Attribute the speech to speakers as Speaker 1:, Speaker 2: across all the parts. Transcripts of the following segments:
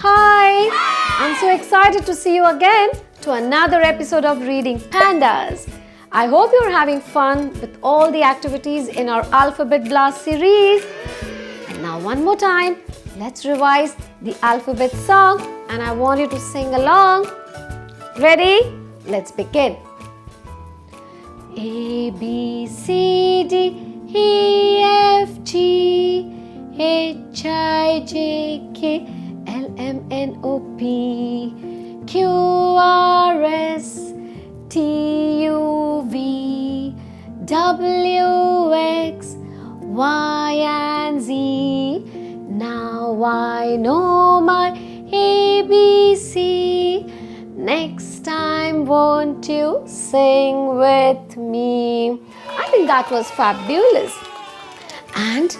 Speaker 1: Hi! I'm so excited to see you again to another episode of Reading Pandas. I hope you're having fun with all the activities in our Alphabet Blast series. And now one more time, let's revise the alphabet song and I want you to sing along. Ready? Let's begin. A, B, C, D, E, F, G, H, I, J, K, L, M, N, O, P, Q, R, S, T, U, V, W, X, Y, and Z. Now I know my ABC. Next time, won't you sing with me? I think that was fabulous. And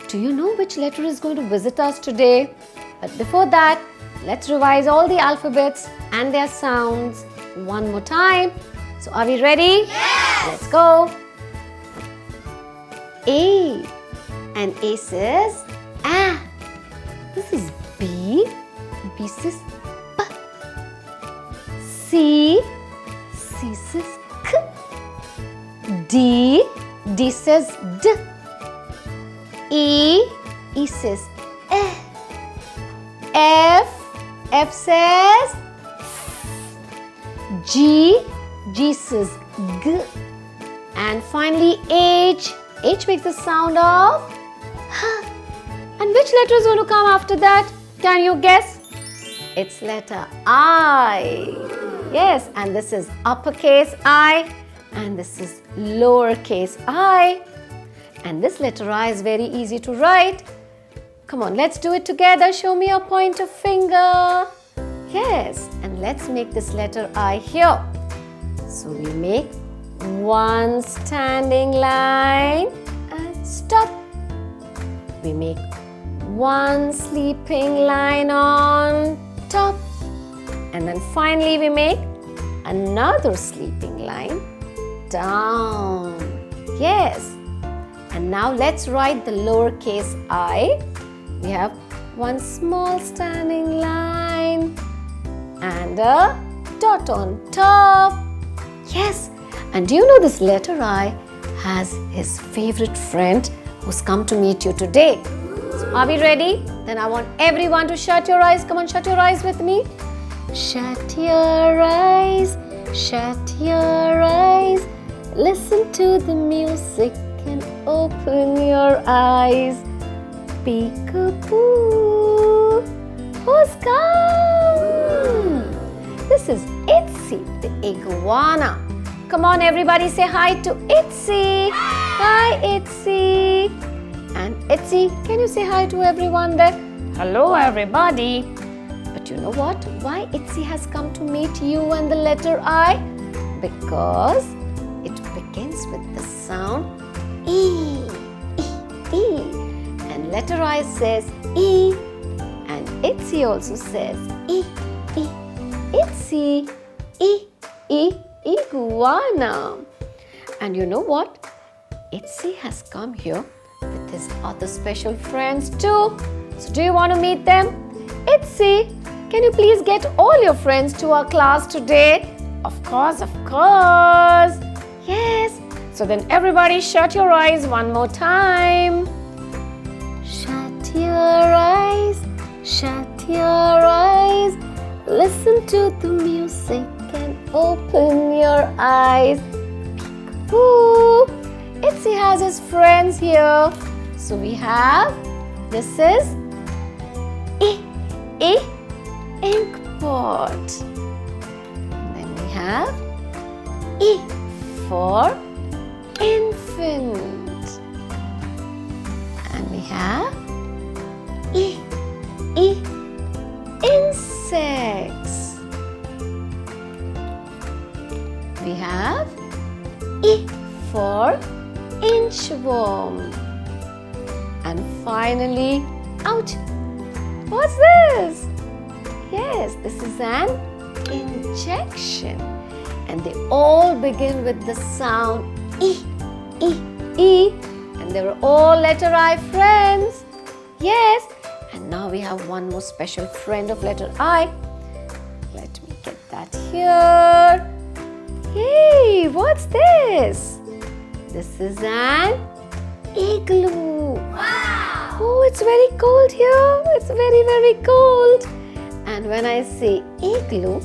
Speaker 1: do you know which letter is going to visit us today? But before that, let's revise all the alphabets and their sounds one more time. So are we ready?
Speaker 2: Yes!
Speaker 1: Let's go. A. And A says A. This is B. B says P. C. C says K. D. D says D. E. E says E. F. F says G. G says G. And finally H. H makes the sound of H. And which letter is going to come after that? Can you guess? It's letter I. Yes, and this is uppercase I and this is lowercase I. And this letter I is very easy to write. Come on, let's do it together. Show me your pointer finger. Yes, and let's make this letter I here. So we make one standing line and stop. We make one sleeping line on top. And then finally we make another sleeping line down. Yes. And now let's write the lowercase I. We have one small standing line and a dot on top. Yes. And do you know this letter I has his favorite friend who's come to meet you today? So are we ready? Then I want everyone to shut your eyes. Come on, shut your eyes with me. Shut your eyes, shut your eyes. Listen to the music and open your eyes. Peekaboo, who's come? This is Itsy, the iguana. Come on, everybody, say hi to Itsy. Hi, Itsy. And Itsy, can you say hi to everyone there? Hello, everybody. But you know what? Why Itsy has come to meet you and the letter I? Because it begins with the sound E, E, E. And letter I says E. And Itsy also says E, E. Itsy, E, E, iguana. And you know what? Itsy has come here with his other special friends too. So do you want to meet them? Itsy, can you please get all your friends to our class today? Of course, of course. Yes. So then everybody shut your eyes one more time. Shut your eyes, shut your eyes. Listen to the music and open your eyes. Peekaboo. Itsy has his friends here. So we have, this is E, ink pot. And then we have E for infant. And we have E, insects. We have E for inchworm. And finally, ouch! What's this? Yes, this is an injection. And they all begin with the sound E, E, E. And they were all letter I friends. Yes, And now we have one more special friend of letter I. Let me get that here. Hey, what's this? This is an igloo.
Speaker 2: Wow!
Speaker 1: Oh, it's very cold here. It's very, very cold. And when I say igloo,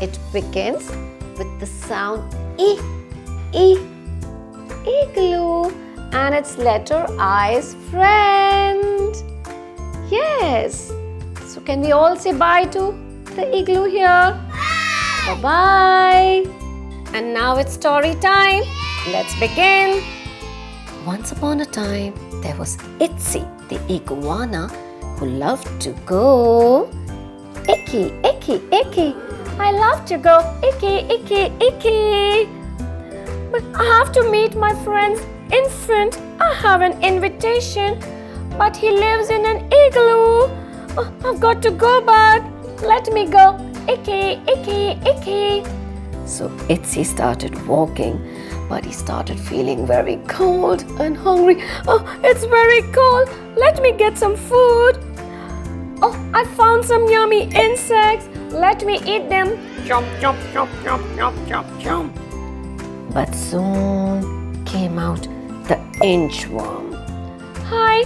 Speaker 1: it begins with the sound I, igloo, and it's letter I's friend. Yes. So can we all say bye to the igloo here? Bye bye. And now it's story time. Let's begin. Once upon a time, there was Itsy, the iguana, who loved to go icky, icky, icky. I love to go icky, icky, icky. But I have to meet my friend's infant. I have an invitation, but he lives in an igloo. Oh, I've got to go back. Let me go icky, icky, icky. So Itsy started walking, but he started feeling very cold and hungry. Oh, it's very cold. Let me get some food. Oh, I found some yummy insects. Let me eat them.
Speaker 2: Chomp, chomp, chomp, chomp, chomp, chomp, chomp.
Speaker 1: But soon came out the inchworm. Hi,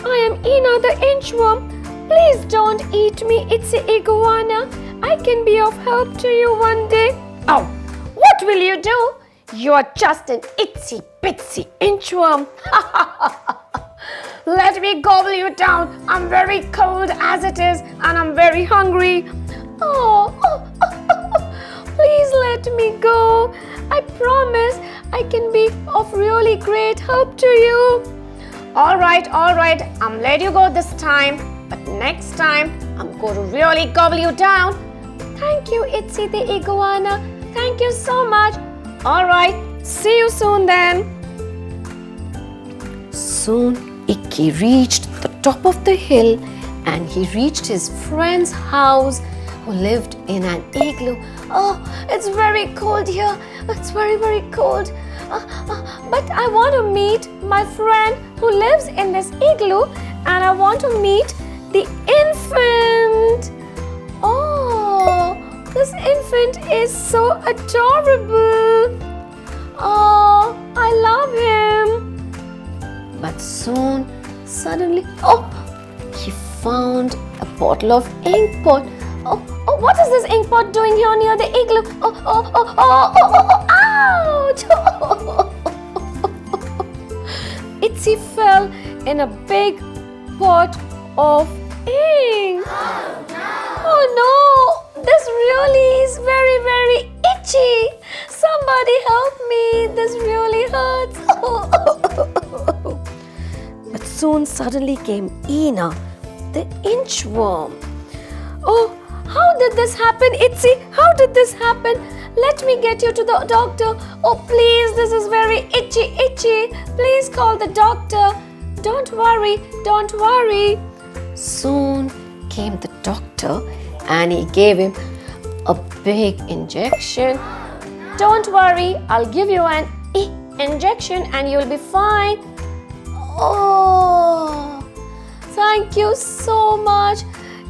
Speaker 1: I am Ina the inchworm. Please don't eat me, Itsy iguana. I can be of help to you one day. Oh, what will you do? You're just an itsy bitsy inchworm. Let me gobble you down. I'm very cold as it is, and I'm very hungry. Oh, please let me go. I promise I can be of really great help to you. All right, I'm let you go this time. But next time, I'm going to really gobble you down. Thank you, Itsy the iguana. Thank you so much. All right, see you soon then. Soon, Icky reached the top of the hill and he reached his friend's house who lived in an igloo. Oh, it's very cold here. It's very, very cold. But I want to meet my friend who lives in this igloo and I want to meet the infant. Oh, this infant is so adorable. Oh, I love him. But suddenly, he found a bottle of ink pot. Oh, what is this ink pot doing here near the igloo? Ouch! Itsy fell in a big pot of ink. Oh no! This really is very, very itchy. Somebody help me. This really hurts. But soon suddenly came Ina, the inchworm. Oh, how did this happen, Itsy? How did this happen? Let me get you to the doctor. Oh, please, this is very itchy, itchy. Please call the doctor. Don't worry. Soon came the doctor and he gave him a big injection. Don't worry, I'll give you an injection and you'll be fine. Oh, thank you so much.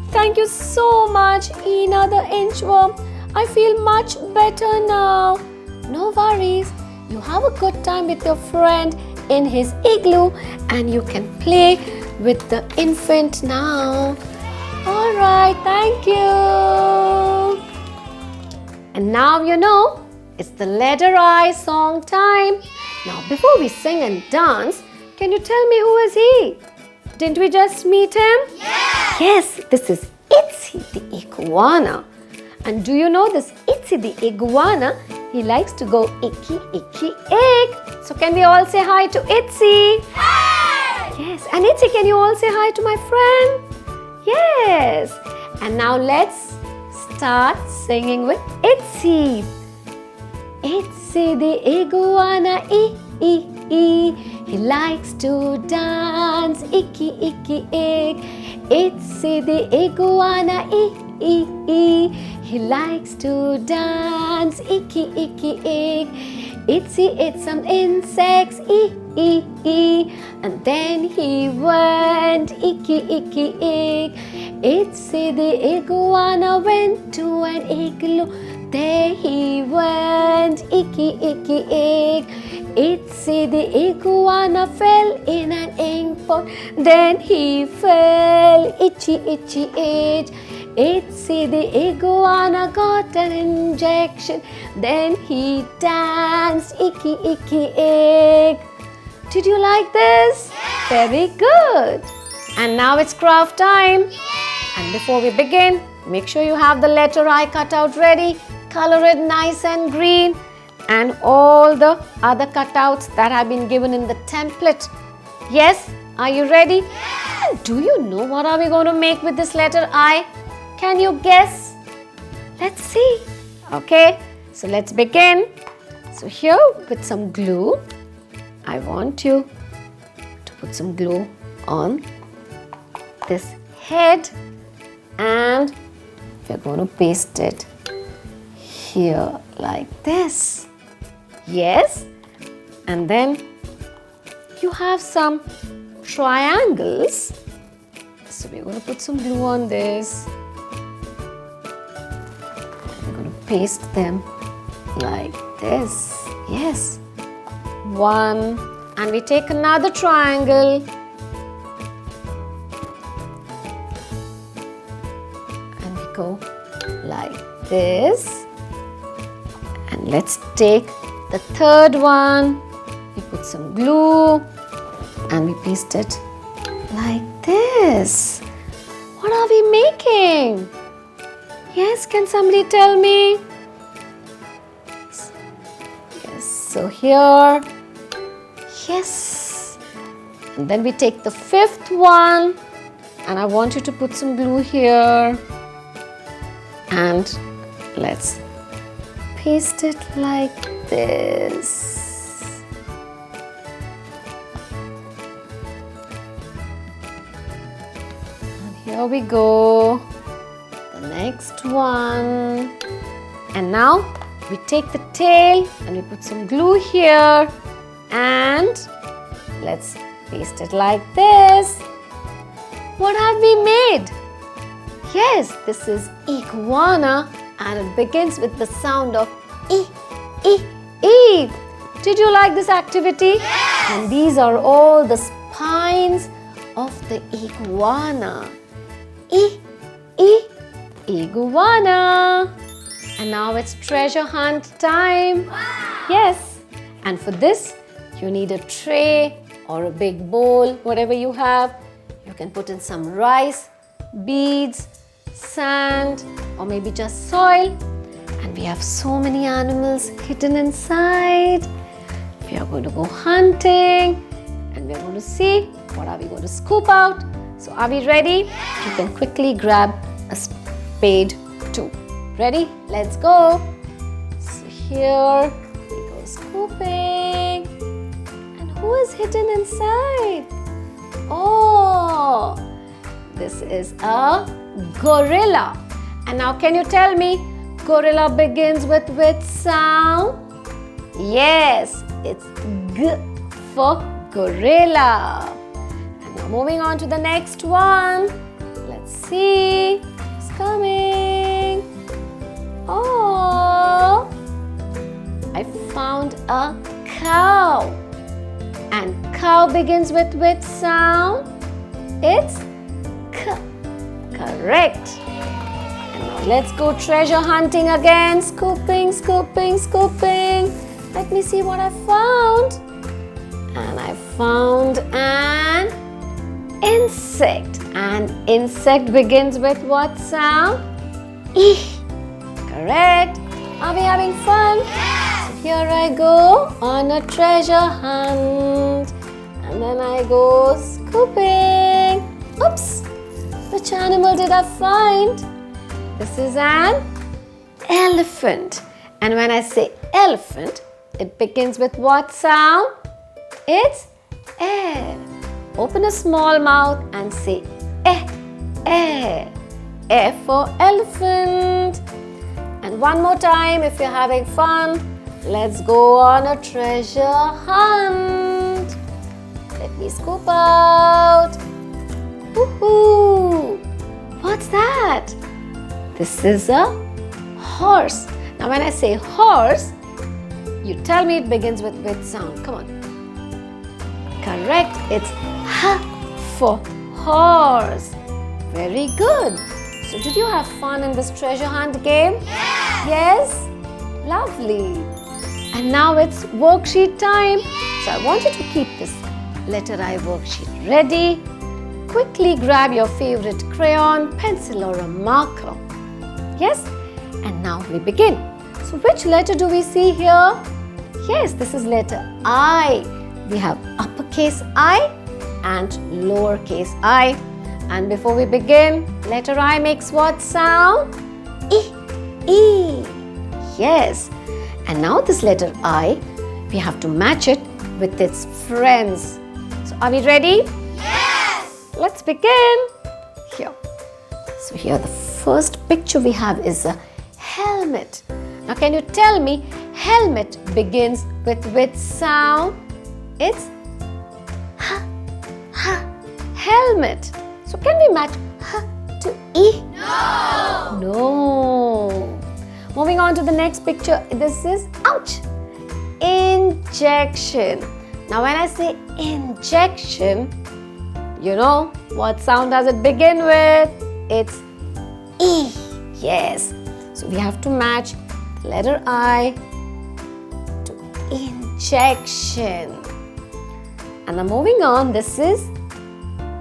Speaker 1: Thank you so much, Ina the inchworm. I feel much better now. No worries. You have a good time with your friend in his igloo and you can play with the infant now. All right, thank you. And now you know, it's the letter I song time. Now, before we sing and dance, can you tell me who is he? Didn't we just meet him? Yes, this is Itsy the iguana. And do you know this Itsy the iguana? He likes to go icky, icky, ick. So can we all say hi to Itsy?
Speaker 2: Hi!
Speaker 1: Yes, and Itsy, can you all say hi to my friend? Yes. And now let's start singing with Itsy. Itsy the iguana, he likes to dance, icky, icky, ick. Itsy the iguana, e. He likes to dance, icky, egg. Itsy, it's some insects, e. And then he went, icky, egg. Itsy, the iguana went to an igloo. There he went, icky, egg. Itsy, the iguana fell in an ink pot. Then he fell, itchy, itch. Itsy, the iguana got an injection. Then he danced, icky, egg. Did you like this?
Speaker 2: Yes.
Speaker 1: Very good. And now it's craft time.
Speaker 2: Yay.
Speaker 1: And before we begin, make sure you have the letter I cut out ready. Color it nice and green. And all the other cutouts that have been given in the template. Yes? Are you ready?
Speaker 2: Yes.
Speaker 1: And do you know what are we going to make with this letter I? Can you guess? Let's see. Okay, so let's begin. So here with some glue, I want you to put some glue on this head and we're going to paste it here like this. Yes, and then you have some triangles. So we're going to put some glue on this. We're going to paste them like this. Yes. One, and we take another triangle and we go like this. And let's take the third one. We put some glue and we paste it like this. What are we making? Yes, can somebody tell me? Yes, so here. Yes. And then we take the fifth one and I want you to put some glue here. And let's paste it like this. And here we go. The next one. And now we take the tail and we put some glue here. And let's paste it like this. What have we made? Yes, this is iguana and it begins with the sound of E. Did you like this activity?
Speaker 2: Yes.
Speaker 1: And these are all the spines of the iguana. Iguana. And now it's treasure hunt time.
Speaker 2: Wow.
Speaker 1: Yes. And for this, you need a tray or a big bowl, whatever you have. You can put in some rice, beads, sand, or maybe just soil. And we have so many animals hidden inside. We are going to go hunting and we are going to see what are we going to scoop out. So are we ready?
Speaker 2: Yeah.
Speaker 1: You can quickly grab a spade too. Ready? Let's go. So here we go scooping. And who is hidden inside? Oh, this is a gorilla. And now can you tell me, gorilla begins with which sound? Yes, it's G for gorilla. And now moving on to the next one. Let's see who's coming. Oh, I found a cow. And cow begins with which sound? It's K. Correct. And now let's go treasure hunting again. Scooping. Let me see what I found. And I found an insect. And insect begins with what sound? E. Correct. Are we having fun?
Speaker 2: Yes.
Speaker 1: So here I go on a treasure hunt. And then I go scooping. Oops. Which animal did I find? This is an elephant. And when I say elephant, it begins with what sound? It's eh. Open a small mouth and say eh. F for elephant. And one more time, if you're having fun, let's go on a treasure hunt. Let me scoop out. Woohoo! What's that? This is a horse. Now when I say horse, you tell me it begins with which sound? Come on. Correct. It's H for horse. Very good. So did you have fun in this treasure hunt game? Yes? Lovely. And now it's worksheet time. So I want you to keep this letter I worksheet ready. Quickly grab your favorite crayon, pencil or a marker. Yes? And now we begin. So which letter do we see here? Yes, this is letter I. We have uppercase I and lowercase I. And before we begin, letter I makes what sound? E. E. Yes. And now this letter I, we have to match it with its friends. So are we ready?
Speaker 2: Yes!
Speaker 1: Let's begin. Here. So here the first picture we have is a helmet. Now can you tell me helmet begins with which sound? It's H. H. Helmet. So can we match H to E?
Speaker 2: No!
Speaker 1: No. Moving on to the next picture. This is, ouch, injection. Now when I say injection, you know what sound does it begin with? It's E. Yes. So we have to match the letter I to injection. And now moving on, this is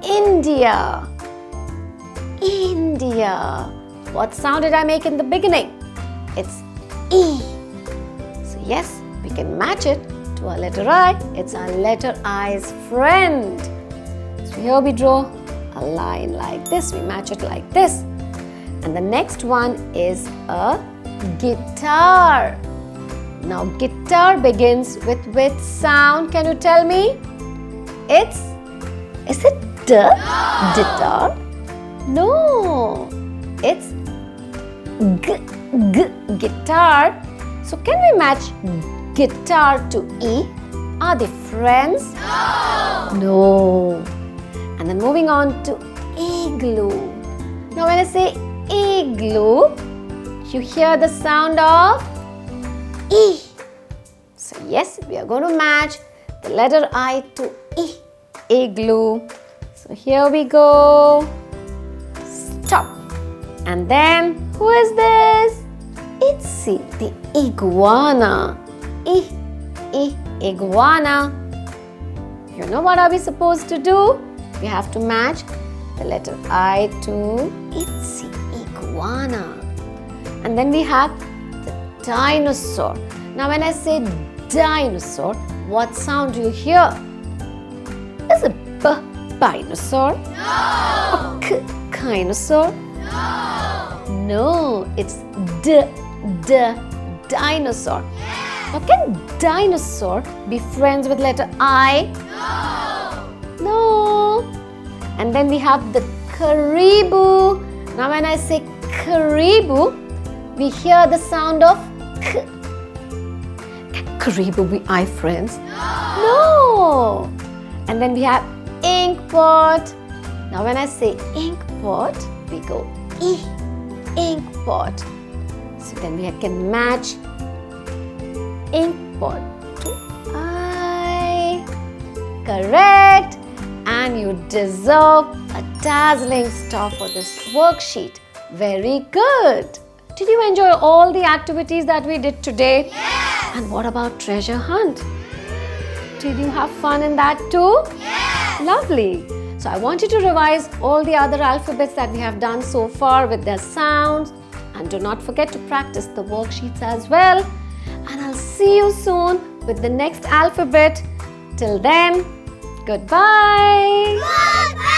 Speaker 1: India. India. What sound did I make in the beginning? It's E. So yes, we can match it to our letter I. It's our letter I's friend. So here we draw a line like this. We match it like this. And the next one is a guitar. Now guitar begins with which sound? Can you tell me? Is it D?
Speaker 2: No.
Speaker 1: Guitar? No. It's G. Guitar. So can we match guitar to E? Are they friends?
Speaker 2: No!
Speaker 1: No. And then moving on to igloo. Now when I say igloo, you hear the sound of E. So yes, we are going to match the letter I to E. Igloo. So here we go. Stop. And then who is this? It's the iguana. Iguana. You know what are we supposed to do? We have to match the letter I to itsy iguana. And then we have the dinosaur. Now when I say dinosaur, what sound do you hear? Is it B, dinosaur?
Speaker 2: No!
Speaker 1: Or K, dinosaur?
Speaker 2: No!
Speaker 1: No, it's D, dinosaur. Now can dinosaur be friends with letter I?
Speaker 2: No!
Speaker 1: No. And then we have the caribou. Now when I say caribou, we hear the sound of K. Can caribou be eye friends? No. And then we have ink pot. Now when I say ink pot, we go E, ink pot. So then we can match ink pot to I. Correct. And you deserve a dazzling star for this worksheet. Very good. Did you enjoy all the activities that we did today?
Speaker 2: Yes!
Speaker 1: And what about treasure hunt? Did you have fun in that too?
Speaker 2: Yes!
Speaker 1: Lovely. So I want you to revise all the other alphabets that we have done so far with their sounds. And do not forget to practice the worksheets as well. And I'll see you soon with the next alphabet. Till then, goodbye.
Speaker 2: Goodbye!